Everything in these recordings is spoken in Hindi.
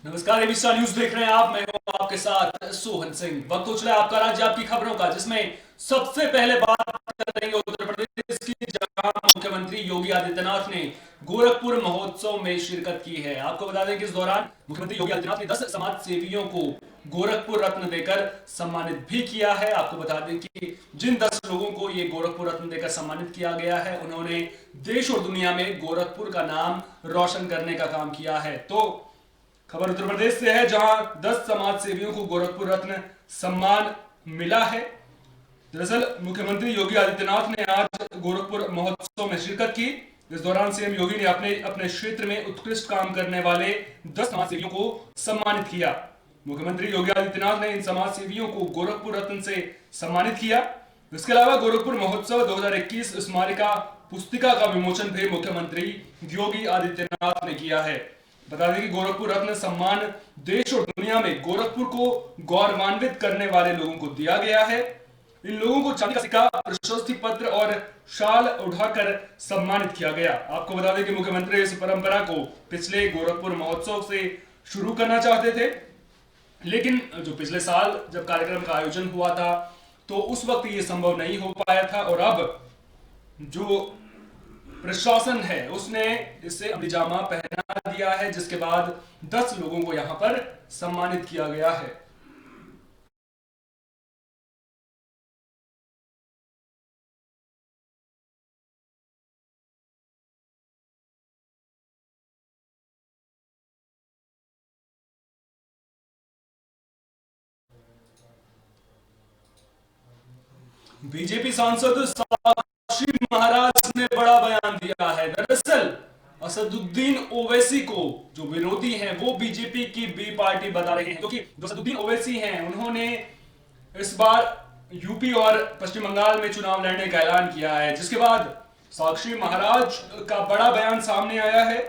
नमस्कार, एबी स्टार न्यूज देख रहे हैं आप। मैं हूं आपके साथ सोहन सिंह। वक्त हो चला है आपका राज्य आपकी खबरों का, जिसमें सबसे पहले बात करेंगे उत्तर प्रदेश की, जहां मुख्यमंत्री योगी आदित्यनाथ ने गोरखपुर महोत्सव में शिरकत की है। आपको बता दें कि इस दौरान मुख्यमंत्री योगी आदित्यनाथ ने 10 समाज सेवियों को गोरखपुर रत्न देकर सम्मानित भी किया है। आपको बता दें कि जिन 10 लोगों को ये गोरखपुर रत्न देकर सम्मानित किया गया है, उन्होंने देश और दुनिया में गोरखपुर का नाम रोशन करने का काम किया है। तो खबर उत्तर प्रदेश से है, जहां 10 समाज सेवियों को गोरखपुर रत्न सम्मान मिला है। दरअसल मुख्यमंत्री योगी आदित्यनाथ ने आज गोरखपुर महोत्सव में शिरकत की। इस दौरान सीएम योगी ने अपने अपने क्षेत्र में उत्कृष्ट काम करने वाले 10 समाज सेवियों को सम्मानित किया। मुख्यमंत्री योगी आदित्यनाथ ने इन समाज सेवियों को गोरखपुर रत्न से सम्मानित किया। इसके अलावा गोरखपुर महोत्सव 2021 स्मारिका पुस्तिका का विमोचन भी मुख्यमंत्री योगी आदित्यनाथ ने किया है। बता दें कि गोरखपुर रत्न सम्मान देश और दुनिया में गोरखपुर को गौरवान्वित करने वाले लोगों को दिया गया है। इन लोगों को चांदी का सिक्का, प्रशस्ति पत्र और शाल उठाकर सम्मानित किया गया। आपको बता दें कि मुख्यमंत्री इस परंपरा को पिछले गोरखपुर महोत्सव से शुरू करना चाहते थे, लेकिन जो पिछले साल जब कार्यक्रम का आयोजन हुआ था तो उस वक्त ये संभव नहीं हो पाया था, और अब जो प्रशासन है उसने इसे अमलीजामा पहना दिया है, जिसके बाद 10 लोगों को यहां पर सम्मानित किया गया है। बीजेपी सांसद साक्षी महाराज ने बड़ा बयान दिया है। दरअसल असदुद्दीन ओवैसी को जो विरोधी हैं वो बीजेपी की बी पार्टी बता रहे हैं, क्योंकि जो असदुद्दीन ओवैसी हैं उन्होंने इस बार यूपी और पश्चिम बंगाल में चुनाव लड़ने का ऐलान किया है, जिसके बाद साक्षी महाराज का बड़ा बयान सामने आया है।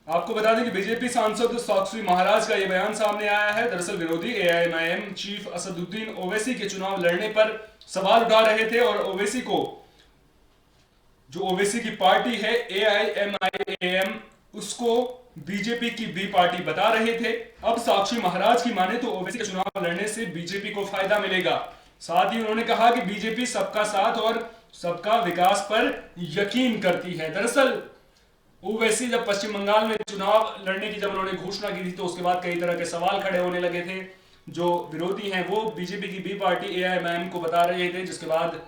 आपको बता दें कि बीजेपी सांसद साक्षी महाराज का यह बयान सामने आया है। दरअसल विरोधी एआईएमआईएम चीफ असदुद्दीन ओवैसी के चुनाव लड़ने पर सवाल उठा रहे थे, और ओवैसी को जो ओवैसी की पार्टी है एआईएमआईएम उसको बीजेपी की बी पार्टी बता रहे थे। अब साक्षी महाराज की माने तो ओवैसी के चुनाव लड़ने से बीजेपी को फायदा मिलेगा। साथ ही उन्होंने कहा कि बीजेपी सबका साथ और सबका विकास पर यकीन करती है। दरअसल ओवैसी जब पश्चिम बंगाल में चुनाव लड़ने की जब उन्होंने घोषणा की थी तो उसके बाद कई तरह के सवाल खड़े होने लगे थे। जो विरोधी हैं वो बीजेपी की बी पार्टी एआईएमआईएम को बता रहे थे, जिसके बाद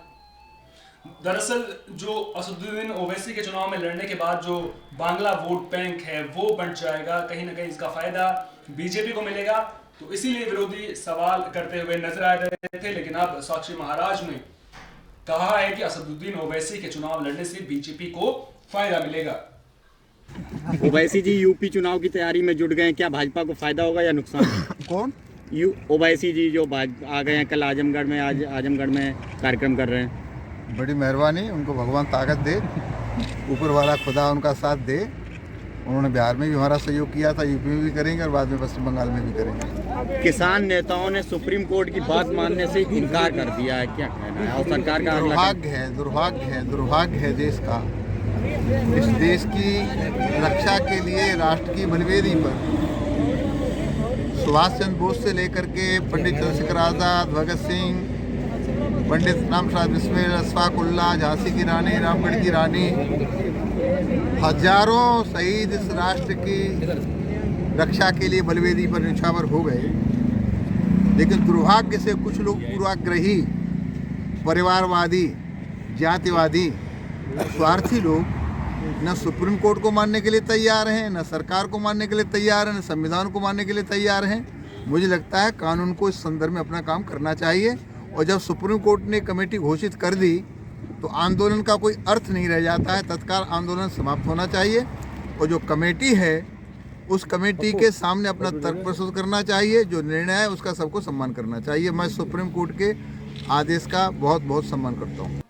दरअसल जो असदुद्दीन ओवैसी के चुनाव में लड़ने के बाद जो बांग्ला वोट बैंक है वो बंट जाएगा, कहीं ना कहीं इसका फायदा बीजेपी को मिलेगा। तो इसीलिए विरोधी सवाल करते हुए नजर आ रहे थे, लेकिन अब साक्षी महाराज ने कहा है कि असदुद्दीन ओवैसी के चुनाव लड़ने से बीजेपी को फायदा मिलेगा। ओवैसी जी यूपी चुनाव की तैयारी में जुट गए, क्या भाजपा को फायदा होगा या नुकसान? कौन? ओवैसी जी जो आ गए हैं कल आजमगढ़ में, आज आजमगढ़ में कार्यक्रम कर रहे हैं। बड़ी मेहरबानी, उनको भगवान ताकत दे, ऊपर वाला खुदा उनका साथ दे। उन्होंने बिहार में भी हमारा सहयोग किया था, यूपी में भी करेंगे और बाद में पश्चिम बंगाल में भी करेंगे। किसान नेताओं ने सुप्रीम कोर्ट की बात मानने से इनकार कर दिया है, क्या कहना है? और सरकार का दुर्भाग्य है देश का। इस देश की रक्षा के लिए राष्ट्र की बलिवेदी पर सुभाष चंद्र बोस से लेकर के पंडित चंद्रशेखर आज़ाद, भगत सिंह, पंडित राम प्रसाद बिस्मिल, अशफाक उल्लाह, झांसी की रानी, रामगढ़ की रानी, हजारों शहीद इस राष्ट्र की रक्षा के लिए बलिवेदी पर न्यौछावर हो गए। लेकिन दुर्भाग्य से कुछ लोग पूर्वाग्रही, परिवारवादी, जातिवादी, स्वार्थी लोग न सुप्रीम कोर्ट को मानने के लिए तैयार हैं, न सरकार को मानने के लिए तैयार हैं, न संविधान को मानने के लिए तैयार हैं। मुझे लगता है कानून को इस संदर्भ में अपना काम करना चाहिए, और जब सुप्रीम कोर्ट ने कमेटी घोषित कर दी तो आंदोलन का कोई अर्थ नहीं रह जाता है, तत्काल आंदोलन समाप्त होना चाहिए। और जो कमेटी है उस कमेटी के सामने अपना तर्क प्रस्तुत करना चाहिए, जो निर्णय है उसका सबको सम्मान करना चाहिए। मैं सुप्रीम कोर्ट के आदेश का बहुत बहुत सम्मान करता हूँ।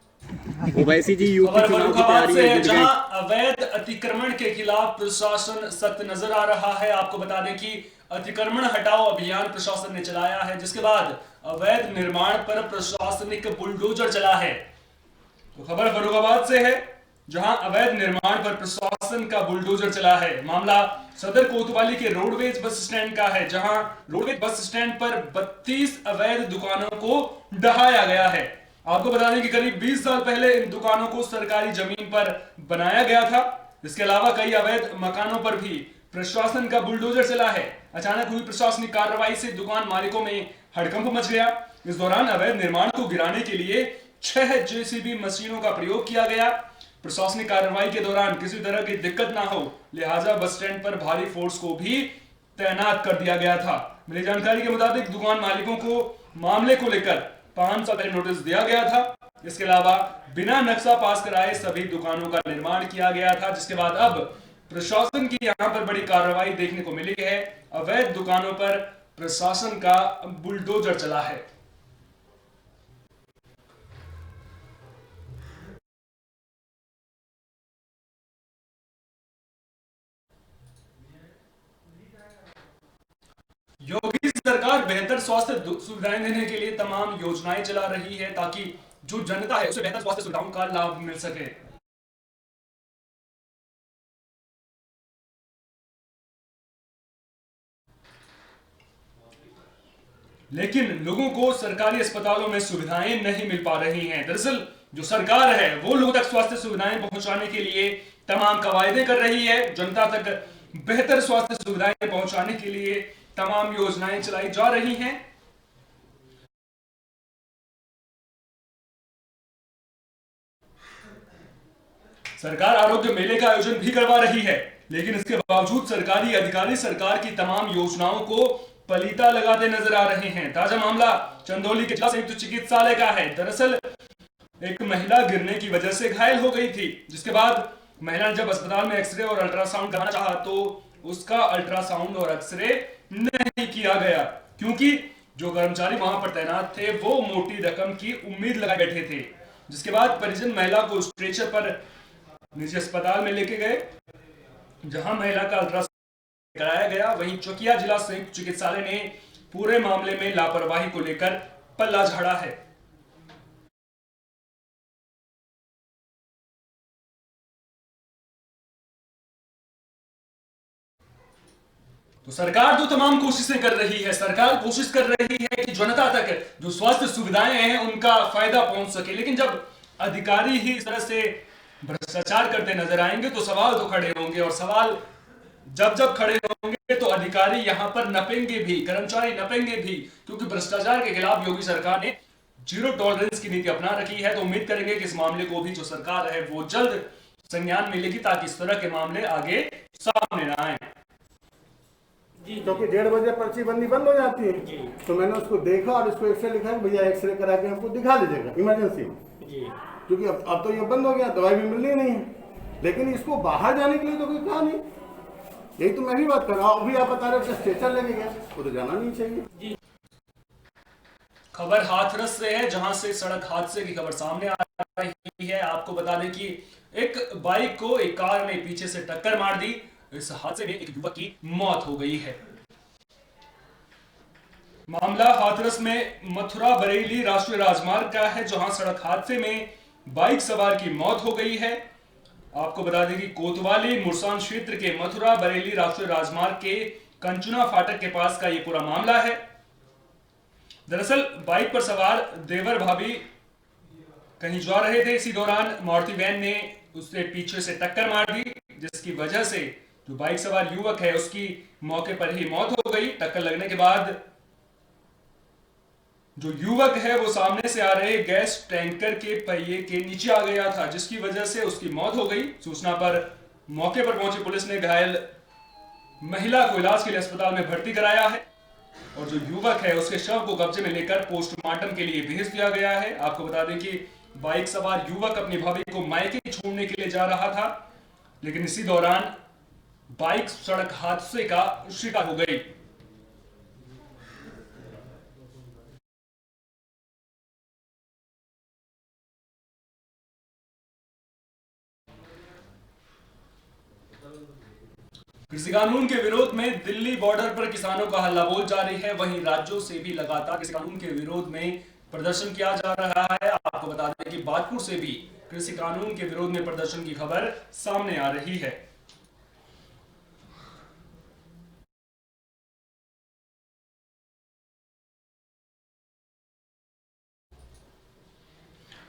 ओवैसी जी यूपी चुनाव की तैयारी में जुट गए। अवैध अतिक्रमण के खिलाफ प्रशासन सख्त नजर आ रहा है। आपको बता दें कि अतिक्रमण हटाओ अभियान प्रशासन ने चलाया है, जिसके बाद अवैध निर्माण पर प्रशासनिक बुलडोजर चला है। तो खबर फर्रुखाबाद से है, जहां अवैध निर्माण पर प्रशासन का बुलडोजर चला है। मामला सदर कोतवाली के रोडवेज बस स्टैंड का है, जहां रोडवेज बस स्टैंड पर 32 अवैध दुकानों को ढहाया गया है। आपको बता दें कि करीब 20 साल पहले इन दुकानों को सरकारी जमीन पर बनाया गया था। इसके अलावा कई अवैध मकानों पर भी प्रशासन का बुलडोजर चला है। अचानक हुई प्रशासनिक कार्रवाई से दुकान मालिकों में हड़कंप मच गया। इस दौरान अवैध निर्माण को गिराने के लिए 6 जेसीबी मशीनों का प्रयोग किया गया। प्रशासनिक कार्रवाई के दौरान किसी तरह की दिक्कत ना हो, लिहाजा बस स्टैंड पर भारी फोर्स को भी तैनात कर दिया गया था। मिली जानकारी के मुताबिक दुकान मालिकों को मामले को लेकर 5 साल पहले नोटिस दिया गया था। इसके अलावा बिना नक्शा पास कराए सभी दुकानों का निर्माण किया गया था, जिसके बाद अब प्रशासन की यहां पर बड़ी कार्रवाई देखने को मिली है। अवैध दुकानों पर प्रशासन का बुलडोजर चला है। योगी सरकार बेहतर स्वास्थ्य सुविधाएं देने के लिए तमाम योजनाएं चला रही है, ताकि जो जनता है उसे बेहतर स्वास्थ्य सुविधाओं का लाभ मिल सके। लेकिन लोगों को सरकारी अस्पतालों में सुविधाएं नहीं मिल पा रही हैं। दरअसल जो सरकार है वो लोगों तक स्वास्थ्य सुविधाएं पहुंचाने के लिए तमाम कवायदे कर रही है। जनता तक बेहतर स्वास्थ्य सुविधाएं पहुंचाने के लिए तमाम योजनाएं चलाई जा रही हैं। सरकार आरोग्य मेले का आयोजन भी करवा रही है, लेकिन इसके बावजूद सरकारी अधिकारी सरकार की तमाम योजनाओं को पलीता लगाते नजर आ रहे हैं। ताजा मामला चंदौली के जिला संयुक्त चिकित्सालय का है। दरअसल एक महिला गिरने की वजह से घायल हो गई थी, जिसके बाद महिला ने जब अस्पताल में एक्सरे और अल्ट्रासाउंड कराना चाहा तो उसका अल्ट्रासाउंड और एक्सरे नहीं किया गया, क्योंकि जो कर्मचारी वहां पर तैनात थे वो मोटी रकम की उम्मीद लगाए बैठे थे। जिसके बाद परिजन महिला को स्ट्रेचर पर निजी अस्पताल में लेके गए, जहां महिला का अल्ट्रासाउंड कराया गया। वहीं चौकिया जिला संयुक्त चिकित्सालय ने पूरे मामले में लापरवाही को लेकर पल्ला झाड़ा है। तो सरकार तो तमाम कोशिशें कर रही है। सरकार कोशिश कर रही है कि जनता तक जो स्वास्थ्य सुविधाएं हैं उनका फायदा पहुंच सके, लेकिन जब अधिकारी ही इस तरह से भ्रष्टाचार करते नजर आएंगे तो सवाल तो खड़े होंगे, और सवाल जब खड़े होंगे तो अधिकारी यहां पर नपेंगे भी, कर्मचारी नपेंगे भी, क्योंकि भ्रष्टाचार के खिलाफ योगी सरकार ने जीरो टॉलरेंस की नीति अपना रखी है। तो उम्मीद करेंगे कि इस मामले को भी जो सरकार है वो जल्द संज्ञान मिलेगी, ताकि इस तरह के मामले आगे सामने न आए। क्योंकि 1:30 बजे पर्ची बंदी बंद हो जाती है, तो मैंने उसको देखा और इसको एक्सरे लिखा कि भैया एक्सरे करा के हमको दिखा दीजिएगा इमरजेंसी में, क्योंकि अब तो ये बंद हो गया, दवाई भी मिलनी नहीं है। लेकिन इसको बाहर जाने के लिए तो कोई कहा नहीं। यही तो मैं भी बात कर रहा हूँ। अभी आप बता रहे हो स्ट्रेचर लेके गया, वो तो जाना नहीं चाहिए। खबर हाथरस से है, जहां से सड़क हादसे की खबर सामने आ रही है। आपको बता दें कि एक बाइक को एक कार ने पीछे से टक्कर मार दी। इस हादसे में एक युवक की मौत हो गई है। मामला हाथरस में मथुरा बरेली राष्ट्रीय राजमार्ग का है, जहां सड़क हादसे में बाइक सवार की मौत हो गई है। आपको बता दें कि कोतवाली मुरसान क्षेत्र के मथुरा बरेली राष्ट्रीय राजमार्ग के कंचुना फाटक के पास का यह पूरा मामला है। दरअसल बाइक पर सवार देवर भाभी कहीं जा रहे थे, इसी दौरान मारुति वैन ने उससे पीछे से टक्कर मार दी, जिसकी वजह से जो बाइक सवार युवक है उसकी मौके पर ही मौत हो गई। टक्कर लगने के बाद जो युवक है वो सामने से आ रहे गैस टैंकर के पहिए के नीचे आ गया था, जिसकी वजह से उसकी मौत हो गई। सूचना पर मौके पर पहुंची पुलिस ने घायल महिला को इलाज के लिए अस्पताल में भर्ती कराया है, और जो युवक है उसके शव को कब्जे में लेकर पोस्टमार्टम के लिए भेज दिया गया है। आपको बता दें कि बाइक सवार युवक अपनी भाभी को मायके छोड़ने के लिए जा रहा था, लेकिन इसी दौरान बाइक सड़क हादसे का शिकार हो गई। कृषि कानून के विरोध में दिल्ली बॉर्डर पर किसानों का हल्ला बोल जारी है। वहीं राज्यों से भी लगातार कृषि कानून के विरोध में प्रदर्शन किया जा रहा है। आपको बता दें कि बाजपुर से भी कृषि कानून के विरोध में प्रदर्शन की खबर सामने आ रही है।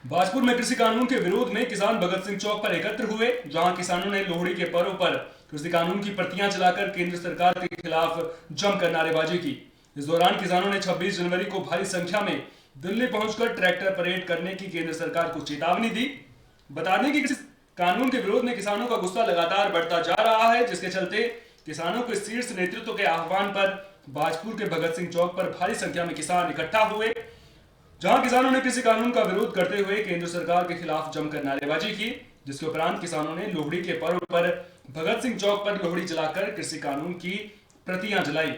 भाजपुर में कृषि कानून के विरोध में किसान भगत सिंह चौक पर एकत्र हुए, जहां किसानों ने लोहड़ी के पर्व पर कृषि कानून की प्रतियां जलाकर केंद्र सरकार के खिलाफ जमकर नारेबाजी की। इस दौरान किसानों ने 26 जनवरी को भारी संख्या में दिल्ली पहुंचकर ट्रैक्टर परेड करने की केंद्र सरकार को चेतावनी दी। बता दें कि कृषि कानून के विरोध में किसानों का गुस्सा लगातार बढ़ता जा रहा है, जिसके चलते किसानों के शीर्ष नेतृत्व के आह्वान पर भाजपुर के भगत सिंह चौक पर भारी संख्या में किसान इकट्ठा हुए, जहां किसानों ने कृषि कानून का विरोध करते हुए केंद्र सरकार के खिलाफ जमकर नारेबाजी की। जिसके उपरांत किसानों ने लोहड़ी के पर्व पर भगत सिंह चौक पर लोहड़ी जलाकर कृषि कानून की प्रतियां जलाई।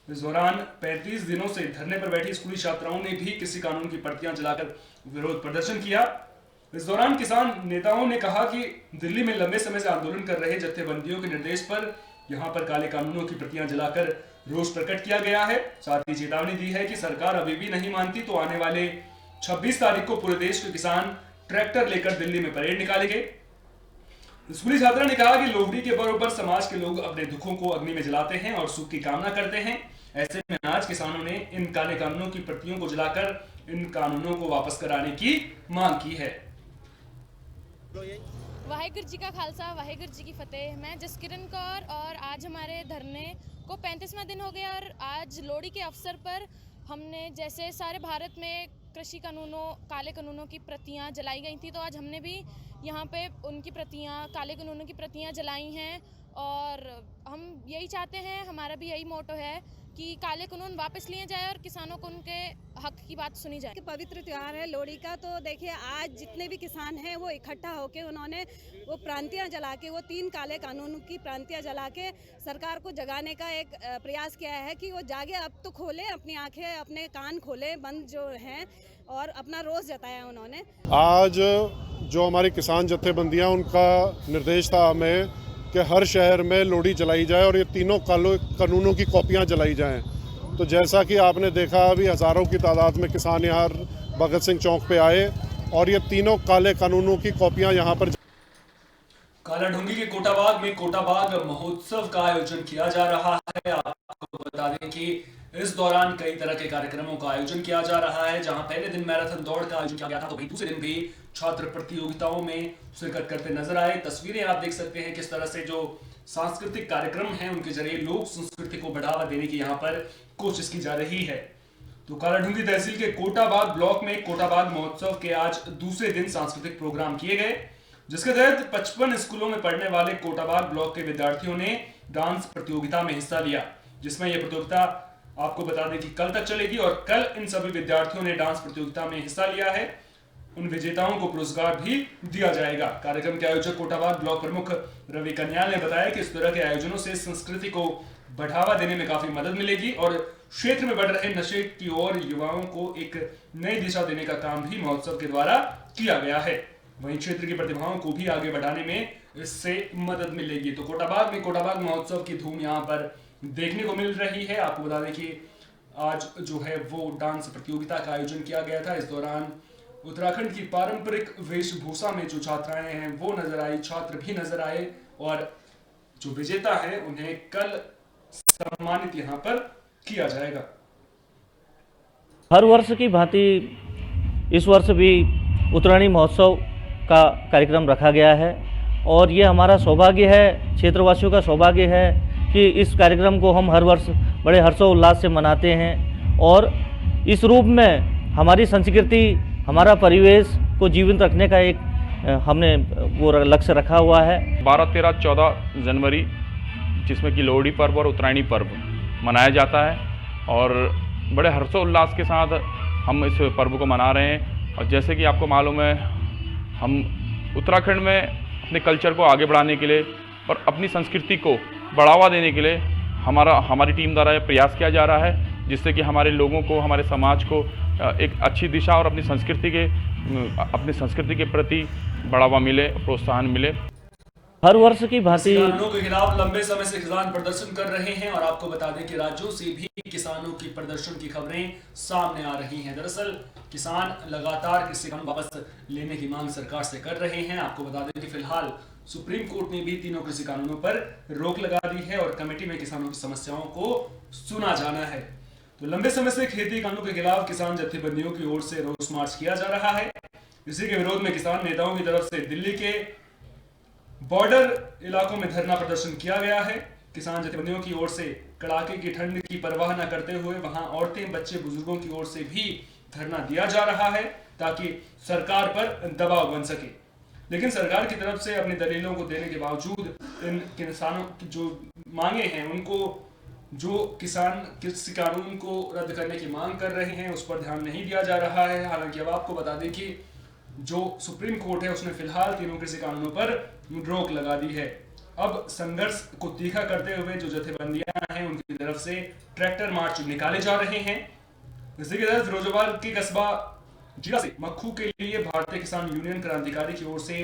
इस दौरान 35 दिनों से धरने पर बैठी स्कूली छात्राओं ने भी कृषि कानून की प्रतियां जलाकर विरोध प्रदर्शन किया। इस दौरान किसान नेताओं ने कहा कि दिल्ली में लंबे समय से आंदोलन कर रहे जत्थेबंदियों के निर्देश पर यहां पर काले कानूनों की प्रतियां जलाकर रोष प्रकट किया गया है। साथ ही चेतावनी दी है कि सरकार अभी भी नहीं मानती तो आने वाले 26 तारीख को पूरे देश के किसान ट्रैक्टर लेकर दिल्ली में परेड निकालेंगे। स्कूली छात्रा ने कहा कि लोहड़ी के पर्व पर समाज के लोग अपने दुखों को अग्नि में जलाते हैं और सुख की कामना करते हैं। ऐसे में आज किसानों ने इन काले कानूनों की प्रतियों को जलाकर इन कानूनों को वापस कराने की मांग की है। वाहेगुरु जी का खालसा, वाहेगुरु जी की फतेह। मैं जसकिरण कौर और आज हमारे धरने को 35वां दिन हो गया और आज लोहड़ी के अवसर पर हमने जैसे सारे भारत में कृषि कानूनों, काले कानूनों की प्रतियां जलाई गई थी, तो आज हमने भी यहाँ पे उनकी प्रतियां, काले कानूनों की प्रतियां जलाई हैं। और हम यही चाहते हैं, हमारा भी यही मोटो है कि काले कानून वापस लिए जाए और किसानों को उनके हक की बात सुनी जाए। पवित्र त्यौहार है लोहड़ी का, तो देखिए आज जितने भी किसान हैं वो इकट्ठा होके उन्होंने वो प्रांतियां जला के, वो 3 काले कानून की प्रांतियां जला के सरकार को जगाने का एक प्रयास किया है कि वो जागे, अब तो खोले अपनी आंखें, अपने कान खोले बंद जो हैं, और अपना रोष जताया उन्होंने। आज जो हमारी किसान जत्थेबंदियां, उनका निर्देश था हमें कि हर शहर में लोहड़ी जलाई जाए और ये तीनों कानूनों की कॉपियां जलाई जाएं। तो जैसा कि आपने देखा, अभी हज़ारों की तादाद में किसान यहाँ भगत सिंह चौक पे आए और ये तीनों काले कानूनों की कॉपियां यहाँ पर। कालाढूंगी के कोटाबाग में कोटाबाग महोत्सव का आयोजन किया जा रहा है। आपको बता दें कि इस दौरान कई तरह के कार्यक्रमों का आयोजन किया जा रहा है, जहां पहले दिन मैराथन दौड़ का आयोजन किया गया था, तो दूसरे दिन भी छात्र प्रतियोगिताओं में शिरकत करते नजर आए। तस्वीरें आप देख सकते हैं किस तरह से जो सांस्कृतिक कार्यक्रम हैं उनके जरिए लोक संस्कृति को बढ़ावा देने की यहाँ पर कोशिश की जा रही है। तो कालाढूंगी तहसील के कोटाबाग ब्लॉक में कोटाबाग महोत्सव के आज दूसरे दिन सांस्कृतिक प्रोग्राम किए गए, जिसके तहत 55 स्कूलों में पढ़ने वाले कोटाबाग ब्लॉक के विद्यार्थियों ने डांस प्रतियोगिता में हिस्सा लिया, जिसमें यह प्रतियोगिता आपको बता दें कि कल तक चलेगी और कल इन सभी विद्यार्थियों ने डांस प्रतियोगिता में हिस्सा लिया है। उन विजेताओं को पुरस्कार भी दिया जाएगा। कार्यक्रम के आयोजक कोटाबाग ब्लॉक प्रमुख रवि कन्याल ने बताया कि इस तरह के आयोजनों से संस्कृति को बढ़ावा देने में काफी मदद मिलेगी और क्षेत्र में बढ़ रहे नशे की ओर युवाओं को एक नई दिशा देने का काम भी महोत्सव के द्वारा किया गया है। वहीं क्षेत्र की प्रतिभाओं को भी आगे बढ़ाने में इससे मदद मिलेगी। तो कोटाबाग में कोटाबाग महोत्सव की धूम यहाँ पर देखने को मिल रही है। आपको बता दें कि आज जो है वो डांस प्रतियोगिता का आयोजन किया गया था। इस दौरान उत्तराखंड की पारंपरिक वेशभूषा में जो छात्राएं हैं वो नजर आई, छात्र भी नजर आए और जो विजेता है उन्हें कल सम्मानित यहाँ पर किया जाएगा। हर वर्ष की भांति इस वर्ष भी उत्तरायणी महोत्सव का कार्यक्रम रखा गया है और ये हमारा सौभाग्य है, क्षेत्रवासियों का सौभाग्य है कि इस कार्यक्रम को हम हर वर्ष बड़े हर्षोल्लास से मनाते हैं और इस रूप में हमारी संस्कृति, हमारा परिवेश को जीवित रखने का एक हमने वो लक्ष्य रखा हुआ है। 12, 13, 14 जनवरी जिसमें कि लोहड़ी पर्व और उत्तरायणी पर्व मनाया जाता है और बड़े हर्षोल्लास के साथ हम इस पर्व को मना रहे हैं। और जैसे कि आपको मालूम है, हम उत्तराखंड में अपने कल्चर को आगे बढ़ाने के लिए और अपनी संस्कृति को बढ़ावा देने के लिए हमारी टीम द्वारा प्रयास किया जा रहा है, जिससे कि हमारे लोगों को, हमारे समाज को एक अच्छी दिशा और अपनी संस्कृति के प्रति बढ़ावा मिले, प्रोत्साहन मिले। हर वर्ष की भांति किसानों के खिलाफ लंबे समय से किसान प्रदर्शन कर रहे हैं और आपको बता दें कि राज्यों से भी किसानों की प्रदर्शन की खबरें सामने आ रही हैं। दरअसल किसान लगातार कृषि कानून वापस लेने की मांग सरकार से कर रहे हैं। आपको बता दें कि फिलहाल सुप्रीम कोर्ट ने भी तीनों कृषि कानूनों पर रोक लगा दी है और कमेटी में किसानों की समस्याओं को सुना जाना है। तो लंबे समय से खेती कानून के खिलाफ किसान जत्थेबंदियों की ओर से रोष मार्च किया जा रहा है। इसी के विरोध में किसान नेताओं की तरफ से दिल्ली के बॉर्डर इलाकों में धरना प्रदर्शन किया गया है। किसान जत्थेबंदियों की ओर से कड़ाके की ठंड की परवाह न करते हुए वहां औरतें, बच्चे, बुजुर्गों की ओर से भी धरना दिया जा रहा है ताकि सरकार पर दबाव बन सके। लेकिन सरकार की तरफ से अपनी दलीलों को देने के बावजूद इन किसानों की जो मांगे हैं, उनको जो किसान कृषि कानून को रद्द करने की मांग कर रहे हैं उस पर ध्यान नहीं दिया जा रहा है। हालांकि अब आपको बता दें कि जो सुप्रीम कोर्ट है उसने फिलहाल तीनों कृषि कानूनों पर रोक लगा दी है। अब संघर्ष को तीखा करते हुए जो जत्थेबंदियां हैं उनकी तरफ से ट्रैक्टर मार्च निकाले जा रहे हैं। इसी के तहत फिरोजाबाद के कस्बा जीरा से मक्खू के लिए भारतीय किसान यूनियन क्रांतिकारी की ओर से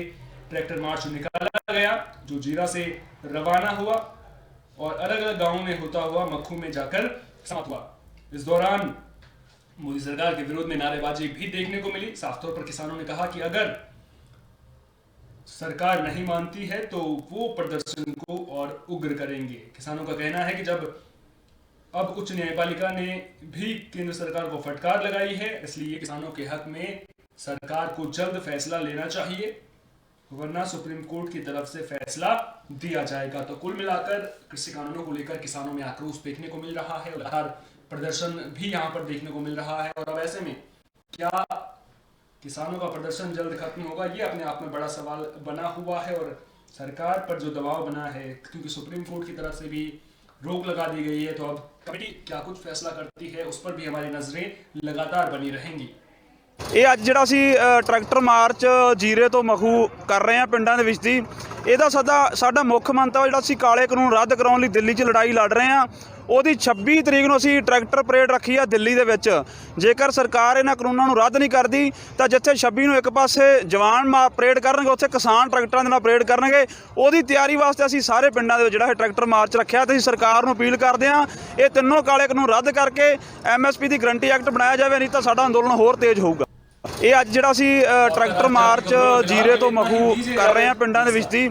ट्रैक्टर मार्च निकाला गया, जो जीरा से रवाना हुआ और अलग अलग गांवों में होता हुआ मक्खू में जाकर समाप्त हुआ। इस दौरान मोदी सरकार के विरोध में नारेबाजी भी देखने को मिली। साफ तौर पर किसानों ने कहा कि अगर सरकार नहीं मानती है तो वो प्रदर्शन को और उग्र करेंगे। किसानों का कहना है कि जब अब उच्च न्यायपालिका ने भी केंद्र सरकार को फटकार लगाई है, इसलिए किसानों के हक में सरकार को जल्द फैसला लेना चाहिए, वरना सुप्रीम कोर्ट की तरफ से फैसला दिया जाएगा। तो कुल मिलाकर कृषि कानूनों को लेकर किसानों में आक्रोश देखने को मिल रहा है, लगातार प्रदर्शन भी यहाँ पर देखने को मिल रहा है। और अब ऐसे में क्या किसानों का प्रदर्शन जल्द खत्म होगा, ये अपने आप में बड़ा सवाल बना हुआ है। और सरकार पर जो दबाव बना है, क्योंकि सुप्रीम कोर्ट की तरफ से भी रोक लगा दी गई है, तो अब कमेटी क्या कुछ फैसला करती है उस पर भी हमारी नजरें लगातार बनी रहेंगी। ਇਹ ਅੱਜ ਜਿਹੜਾ ਅਸੀਂ ਟਰੈਕਟਰ ਮਾਰਚ ਜੀਰੇ ਤੋਂ ਮਖੂ ਕਰ ਰਹੇ ਹਾਂ ਪਿੰਡਾਂ ਦੇ ਵਿੱਚ ਦੀ, ਇਹਦਾ ਸਾਡਾ ਮੁੱਖ ਮੰਤਵ ਜਿਹੜਾ ਅਸੀਂ ਕਾਲੇ ਕਾਨੂੰਨ ਰੱਦ ਕਰਾਉਣ ਲਈ ਦਿੱਲੀ 'ਚ ਲੜਾਈ ਲੜ ਰਹੇ ਹਾਂ। ਉਹਦੀ 26 ਤਰੀਕ ਨੂੰ ਅਸੀਂ ਟਰੈਕਟਰ ਪਰੇਡ ਰੱਖੀ ਆ ਦਿੱਲੀ ਦੇ ਵਿੱਚ। ਜੇਕਰ ਸਰਕਾਰ ਇਹਨਾਂ ਕਾਨੂੰਨਾਂ ਨੂੰ ਰੱਦ ਨਹੀਂ ਕਰਦੀ ਤਾਂ ਜਿੱਥੇ 26 ਨੂੰ ਇੱਕ ਪਾਸੇ ਜਵਾਨ ਪਰੇਡ ਕਰਨਗੇ, ਉੱਥੇ ਕਿਸਾਨ ਟਰੈਕਟਰਾਂ ਦੇ ਨਾਲ ਪਰੇਡ ਕਰਨਗੇ। ਉਹਦੀ ਤਿਆਰੀ ਵਾਸਤੇ ਅਸੀਂ ਸਾਰੇ ਪਿੰਡਾਂ ਦੇ ਵਿੱਚ ਜਿਹੜਾ ਟਰੈਕਟਰ ਮਾਰਚ ਰੱਖਿਆ ਤੇ ਅਸੀਂ ਸਰਕਾਰ ਨੂੰ ਅਪੀਲ ਕਰਦੇ ਹਾਂ ਇਹ ਤਿੰਨੋਂ ਕਾਲੇ ਕਾਨੂੰਨ ਰੱਦ ਕਰਕੇ MSP ਦੀ ਗਰੰਟੀ ਐਕਟ ਬਣਾਇਆ ਜਾਵੇ, ਨਹੀਂ ਤਾਂ ਸਾਡਾ ਅੰਦੋਲਨ ਹੋਰ ਤੇਜ਼ ਹੋਊਗਾ। ਇਹ ਅੱਜ ਜਿਹੜਾ ਅਸੀਂ ਟਰੈਕਟਰ ਮਾਰਚ ਜੀਰੇ ਤੋਂ ਮਖੂ ਕਰ ਰਹੇ ਹਾਂ ਪਿੰਡਾਂ ਦੇ ਵਿੱਚ ਦੀ